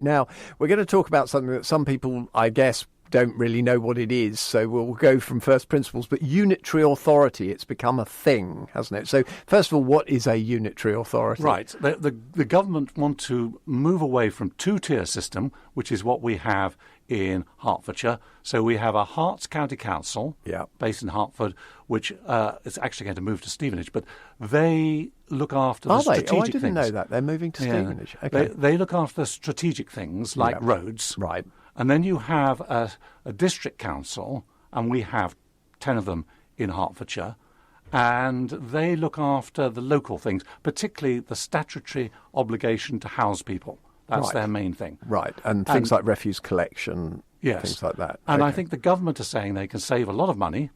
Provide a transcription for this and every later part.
Now, we're going to talk about something that some people, I guess, don't really know what it is, so we'll go from first principles. But unitary authority, it's become a thing, hasn't it? So, first of all, what is a unitary authority? Right. The government want to move away from two-tier system, which is what we have in Hertfordshire. So we have a Herts County Council based in Hertford, which is actually going to move to Stevenage, but they look after the strategic things. I didn't know that. They're moving to Stevenage. Okay. They look after the strategic things like roads. Right. And then you have a district council, and we have 10 of them in Hertfordshire, and they look after the local things, particularly the statutory obligation to house people. That's their main thing. Right, and things like refuse collection, things like that. And I think the government are saying they can save a lot of money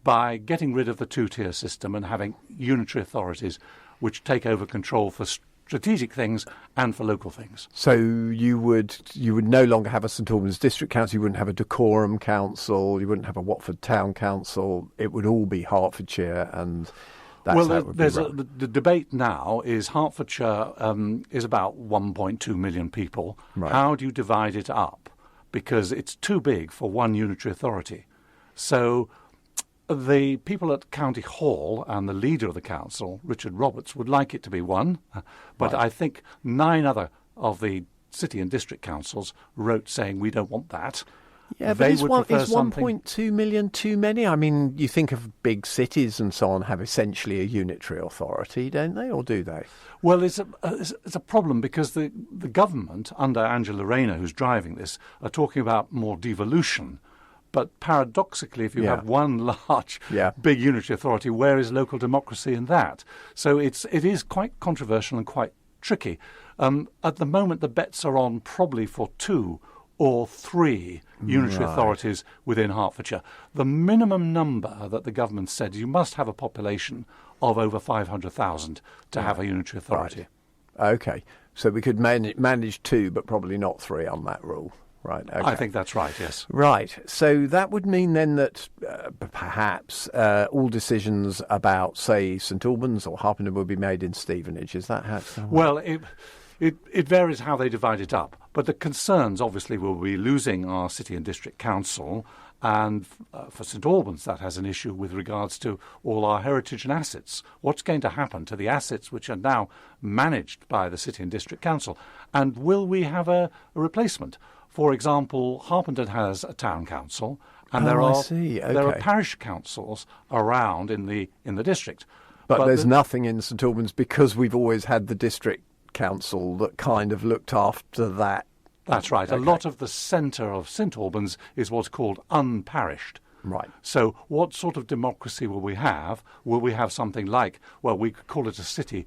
by getting rid of the two-tier system and having unitary authorities which take over control for strategic things and for local things. So you would no longer have a St Albans District Council, you wouldn't have a Dacorum Council, you wouldn't have a Watford Town Council, it would all be Hertfordshire, and that's how it would be run. The debate now is Hertfordshire is about 1.2 million people. Right. How do you divide it up? Because it's too big for one unitary authority. So the people at County Hall and the leader of the council, Richard Roberts, would like it to be one, but I think 9 other of the city and district councils wrote saying we don't want that. Yeah, but is 1.2 million too many? I mean, you think of big cities and so on have essentially a unitary authority, don't they, or do they? Well, it's a problem because the government, under Angela Rayner, who's driving this, are talking about more devolution. But paradoxically, if you have one large, big unitary authority, where is local democracy in that? So it is quite controversial and quite tricky. At the moment, the bets are on probably for 2 or 3 unitary authorities within Hertfordshire. The minimum number that the government said, you must have a population of over 500,000 to have a unitary authority. Right. Okay, so we could manage 2, but probably not 3 on that rule. Right. Okay. I think that's right, yes. Right. So that would mean then that perhaps all decisions about, say, St Albans or Harpenden would be made in Stevenage. Is that how it's... Well, it varies how they divide it up. But the concerns, obviously, will be losing our city and district council. And for St Albans, that has an issue with regards to all our heritage and assets. What's going to happen to the assets which are now managed by the city and district council? And will we have a replacement? For example, Harpenden has a town council, and there are parish councils around in the district. But there's nothing in St Albans because we've always had the district council that kind of looked after that. That's right. Okay. A lot of the centre of St Albans is what's called unparished. Right. So what sort of democracy will we have? Will we have something like, well, we could call it a city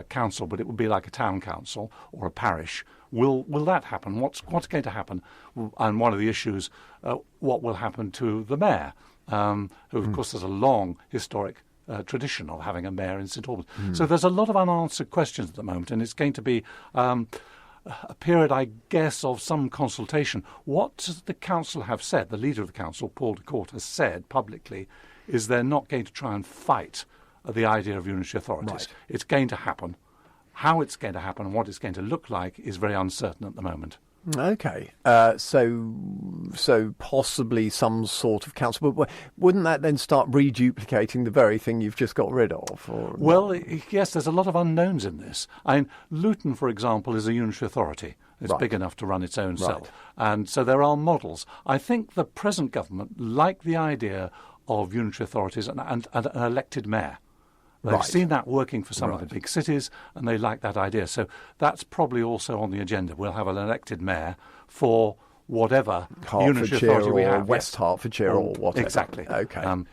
council, but it would be like a town council or a parish. Will that happen? What's going to happen? And one of the issues, what will happen to the mayor, who, of course, has a long historic tradition of having a mayor in St Albans. So there's a lot of unanswered questions at the moment, and it's going to be a period, I guess, of some consultation. What does the council have said? The leader of the council, Paul de Court, has said publicly is they're not going to try and fight the idea of unitary authorities. Right. It's going to happen. How it's going to happen and what it's going to look like is very uncertain at the moment. Okay, so possibly some sort of council, but wouldn't that then start reduplicating the very thing you've just got rid of? Well, yes, there's a lot of unknowns in this. Luton, for example, is a unitary authority. It's big enough to run its own self. And so there are models. I think the present government like the idea of unitary authorities and an elected mayor. They've seen that working for some of the big cities, and they like that idea. So that's probably also on the agenda. We'll have an elected mayor for whatever unitary authority we have. West Hertfordshire or whatever. Exactly. Okay.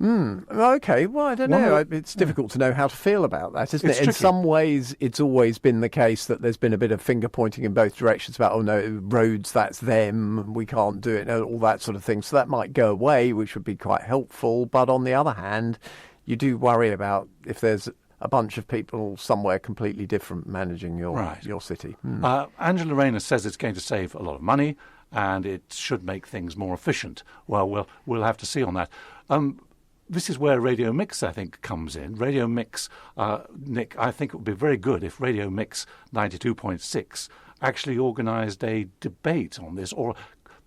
Okay, well, I don't know. It's difficult to know how to feel about that, isn't it? In some ways, it's always been the case that there's been a bit of finger-pointing in both directions about, oh, no, roads, that's them, we can't do it, all that sort of thing. So that might go away, which would be quite helpful. But on the other hand, you do worry about if there's a bunch of people somewhere completely different managing your city. Angela Rayner says it's going to save a lot of money and it should make things more efficient. Well, we'll have to see on that. This is where Radio Mix, I think, comes in. Radio Mix, Nick, I think it would be very good if Radio Mix 92.6 actually organised a debate on this, or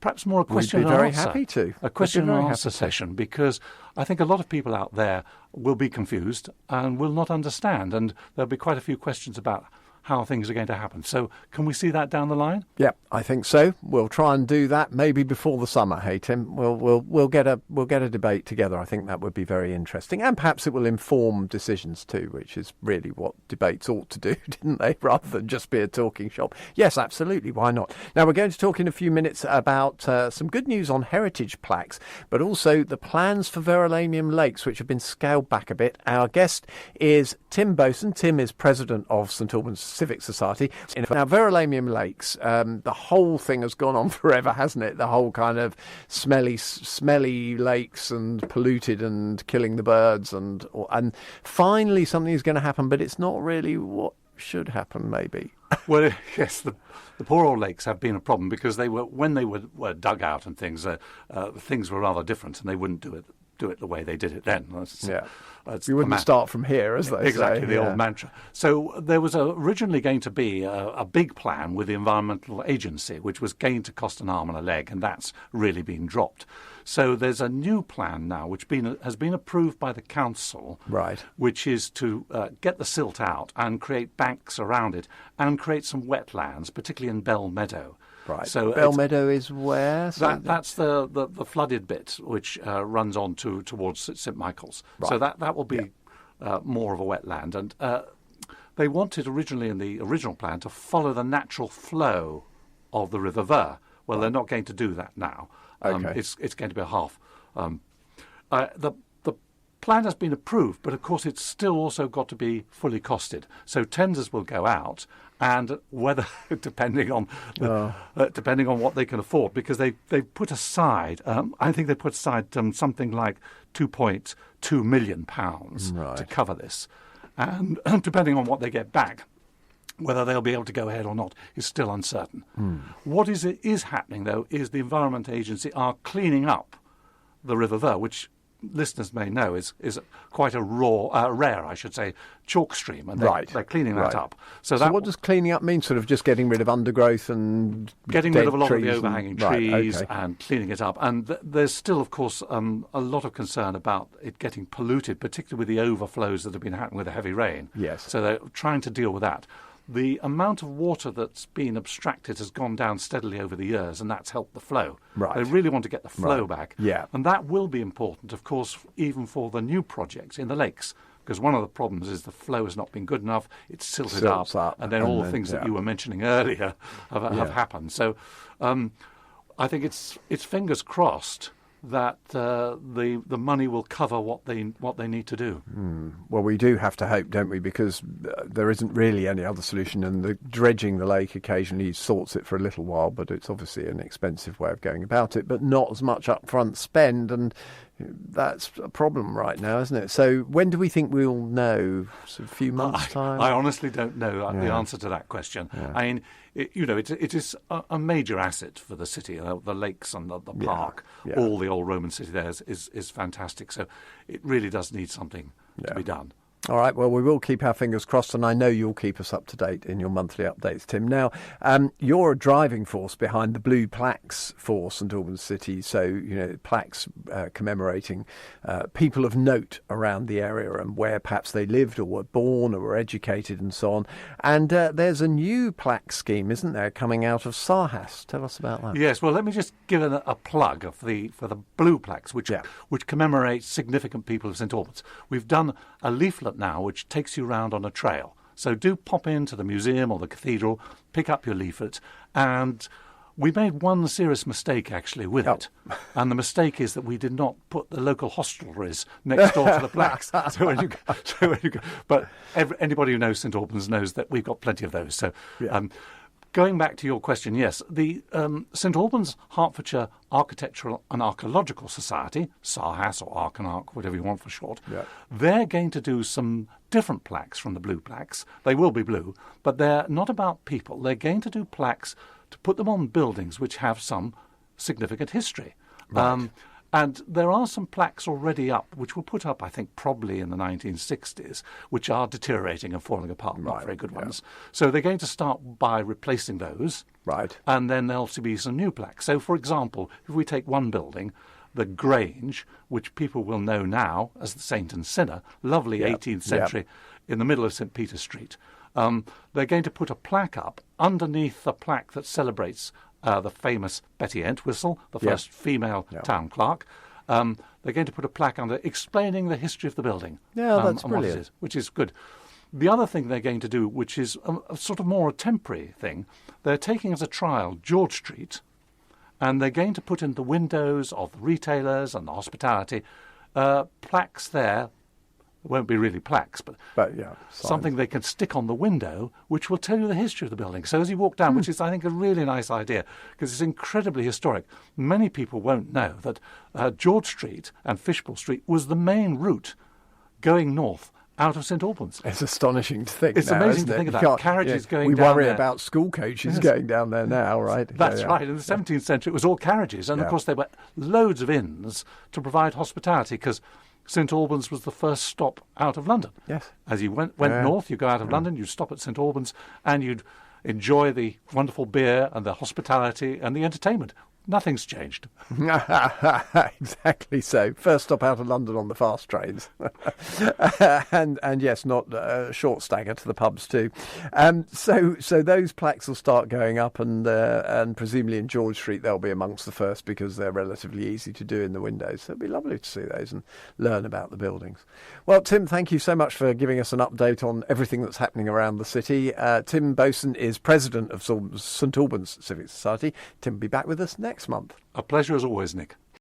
perhaps more a question We'd be and very answer. happy to. A question and answer session, because I think a lot of people out there will be confused and will not understand, and there'll be quite a few questions about how things are going to happen. So can we see that down the line? Yeah, I think so. We'll try and do that maybe before the summer. Hey, Tim, we'll get a debate together. I think that would be very interesting, and perhaps it will inform decisions too, which is really what debates ought to do, didn't they? Rather than just be a talking shop. Yes, absolutely. Why not? Now we're going to talk in a few minutes about some good news on heritage plaques, but also the plans for Verulaium Lakes, which have been scaled back a bit. Our guest is Tim Boatswain. Tim is president of St Albans Civic Society. Now, Verulaium Lakes, the whole thing has gone on forever, hasn't it? The whole kind of smelly lakes and polluted and killing the birds, and finally something is going to happen, but it's not really what should happen, maybe. Well, yes, the poor old lakes have been a problem, because when they were dug out and things, things were rather different, and they wouldn't do it the way they did it then. You wouldn't start from here, as they say. Exactly, the old mantra. So there was originally going to be a big plan with the Environmental Agency, which was going to cost an arm and a leg, and that's really been dropped. So there's a new plan now, which has been approved by the council, right, which is to get the silt out and create banks around it and create some wetlands, particularly in Bell Meadow. Right. So Bell Meadow is where? That's the flooded bit, which runs on towards St Michael's. Right. So that will be more of a wetland. And they wanted originally in the original plan to follow the natural flow of the River Ver. Well, they're not going to do that now. Okay. It's going to be a half. The plan has been approved, but of course it's still also got to be fully costed. So tenders will go out, and whether depending on what they can afford, because they put aside, I think they put aside something like £2.2 million to cover this, and depending on what they get back, whether they'll be able to go ahead or not is still uncertain. What is happening, though, is the Environment Agency are cleaning up the River Ver, which listeners may know is quite a rare, I should say, chalk stream, and they're cleaning that up. So what does cleaning up mean? Sort of just getting rid of undergrowth and getting rid of a lot of the overhanging trees, okay, and cleaning it up. And there's still, of course, a lot of concern about it getting polluted, particularly with the overflows that have been happening with the heavy rain. Yes. So they're trying to deal with that. The amount of water that's been abstracted has gone down steadily over the years, and that's helped the flow. Right. They really want to get the flow back. Yeah. And that will be important, of course, even for the new projects in the lakes, because one of the problems is the flow has not been good enough, it's silted up, and then all the things that you were mentioning earlier have happened. So I think it's fingers crossed that the money will cover what they need to do. Well, we do have to hope, don't we? Because there isn't really any other solution, and the dredging the lake occasionally sorts it for a little while, but it's obviously an expensive way of going about it, but not as much upfront spend, and that's a problem right now, isn't it? So when do we think we'll know? So a few months' time? I honestly don't know the answer to that question. Yeah. I mean, it is a major asset for the city. The lakes and the park, all the old Roman city there is fantastic. So it really does need something to be done. All right, well, we will keep our fingers crossed, and I know you'll keep us up to date in your monthly updates, Tim. Now, you're a driving force behind the blue plaques for St Albans City, so, plaques commemorating people of note around the area and where perhaps they lived or were born or were educated and so on. And there's a new plaque scheme, isn't there, coming out of Sarhas? Tell us about that. Yes, well, let me just give a plug for the blue plaques, which commemorate significant people of St Albans. We've done a leaflet now which takes you round on a trail. So do pop into the museum or the cathedral, pick up your leaflet, and we made one serious mistake actually with it. And the mistake is that we did not put the local hostelries next door to the plaques. But anybody who knows St Albans knows that we've got plenty of those. So going back to your question, yes, the St Albans Hertfordshire Architectural and Archaeological Society, Sarhas or Arch, whatever you want for short, they're going to do some different plaques from the blue plaques. They will be blue, but they're not about people. They're going to do plaques to put them on buildings which have some significant history. Right. And there are some plaques already up, which were put up, I think, probably in the 1960s, which are deteriorating and falling apart, not very good ones. So they're going to start by replacing those. Right. And then there'll be some new plaques. So, for example, if we take one building, the Grange, which people will know now as the Saint and Sinner, lovely 18th century in the middle of St Peter's Street, they're going to put a plaque up underneath the plaque that celebrates the famous Betty Entwistle, the first female town clerk. They're going to put a plaque under explaining the history of the building. Yeah, that's brilliant. Which is good. The other thing they're going to do, which is a sort of more a temporary thing, they're taking as a trial George Street, and they're going to put in the windows of the retailers and the hospitality plaques there. It won't be really plaques, but something they can stick on the window which will tell you the history of the building. So as you walk down, which is, I think, a really nice idea, because it's incredibly historic. Many people won't know that George Street and Fishbowl Street was the main route going north out of St Albans. It's astonishing to think. It's amazing to think of that. Carriages going down there. We worry there. About school coaches going down there now, right? That's right. In the 17th century, it was all carriages. And, of course, there were loads of inns to provide hospitality, because St Albans was the first stop out of London. Yes. As you went north, you go out of London, you'd stop at St Albans, and you'd enjoy the wonderful beer and the hospitality and the entertainment. Nothing's changed. Exactly so. First stop out of London on the fast trains. and yes, not a short stagger to the pubs too. So those plaques will start going up, and presumably in George Street they'll be amongst the first, because they're relatively easy to do in the windows. So it'll be lovely to see those and learn about the buildings. Well, Tim, thank you so much for giving us an update on everything that's happening around the city. Tim Boatswain is president of St Albans Civic Society. Tim will be back with us next month. A pleasure as always, Nick.